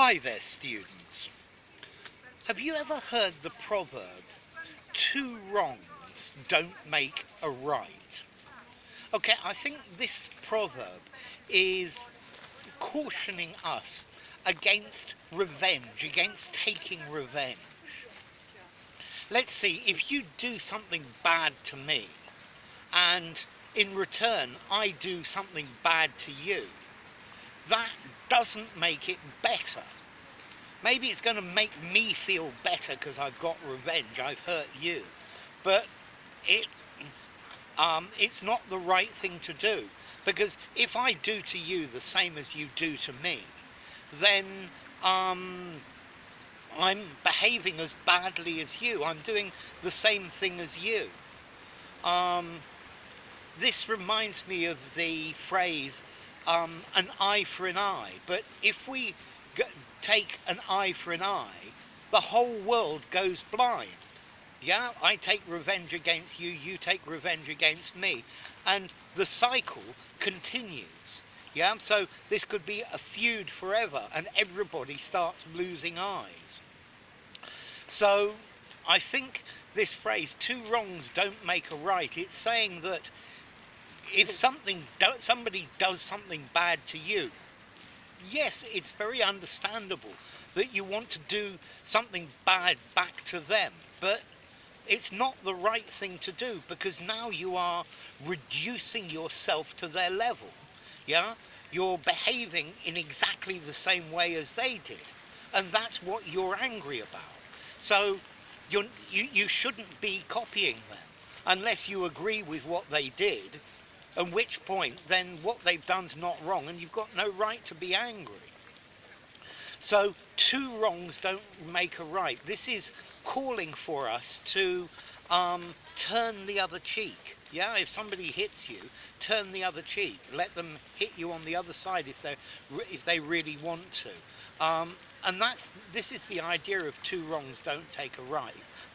Hi there, students. Have you ever heard the proverb, two wrongs don't make a right? Okay, I think this proverb is cautioning us against revenge, against taking revenge. Let's see, if you do something bad to me, and in return I do something bad to you, that doesn't make it better. Maybe it's going to make me feel better because I've got revenge, I've hurt you. But it, it's not the right thing to do. Because if I do to you the same as you do to me, then I'm behaving as badly as you. I'm doing the same thing as you. This reminds me of the phrase, an eye for an eye. But if we take an eye for an eye, the whole world goes blind. Yeah, I take revenge against you, you take revenge against me, and the cycle continues. Yeah, so this could be a feud forever, and everybody starts losing eyes. So I think this phrase, two wrongs don't make a right, it's saying that if somebody does something bad to you, yes, it's very understandable that you want to do something bad back to them, but it's not the right thing to do, because now you are reducing yourself to their level. Yeah, you're behaving in exactly the same way as they did, and that's what you're angry about. So you shouldn't be copying them unless you agree with what they did, at which point then what they've done's not wrong and you've got no right to be angry. So two wrongs don't make a right. This is calling for us to turn the other cheek. Yeah, if somebody hits you, turn the other cheek. Let them hit you on the other side if they really want to. And this is the idea of two wrongs don't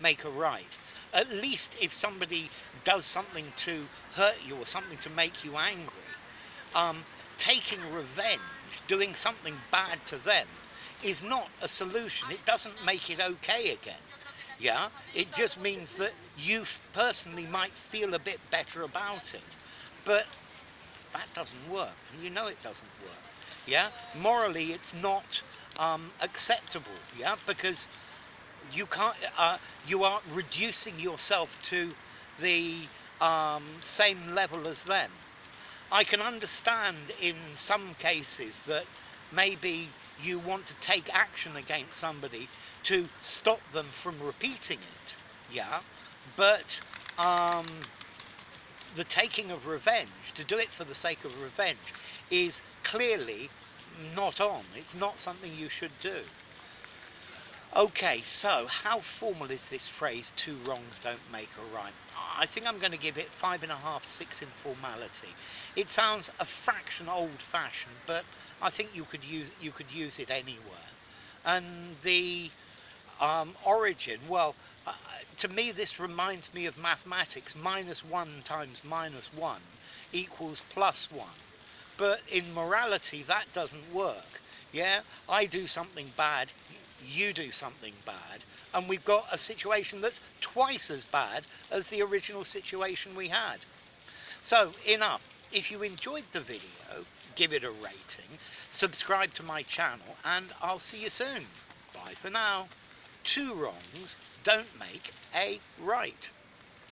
make a right. At least if somebody does something to hurt you or something to make you angry, taking revenge, doing something bad to them, is not a solution. It doesn't make it okay again. Yeah, it just means that you personally might feel a bit better about it, but that doesn't work, and you know it doesn't work. Yeah, morally it's not acceptable. Yeah, because you can't. You are reducing yourself to the same level as them. I can understand in some cases that maybe you want to take action against somebody to stop them from repeating it. Yeah, but the taking of revenge, to do it for the sake of revenge, is clearly not on. It's not something you should do. Okay, so how formal is this phrase, two wrongs don't make a right? I think I'm going to give it 5.5, 6 in formality. It sounds a fraction old-fashioned, but I think you could use it anywhere. And the origin, well, to me this reminds me of mathematics. -1 times -1 equals +1. But in morality that doesn't work. Yeah, I do something bad, you do something bad, and we've got a situation that's twice as bad as the original situation we had. So enough. If you enjoyed the video, give it a rating, subscribe to my channel, and I'll see you soon. Bye for now. Two wrongs don't make a right.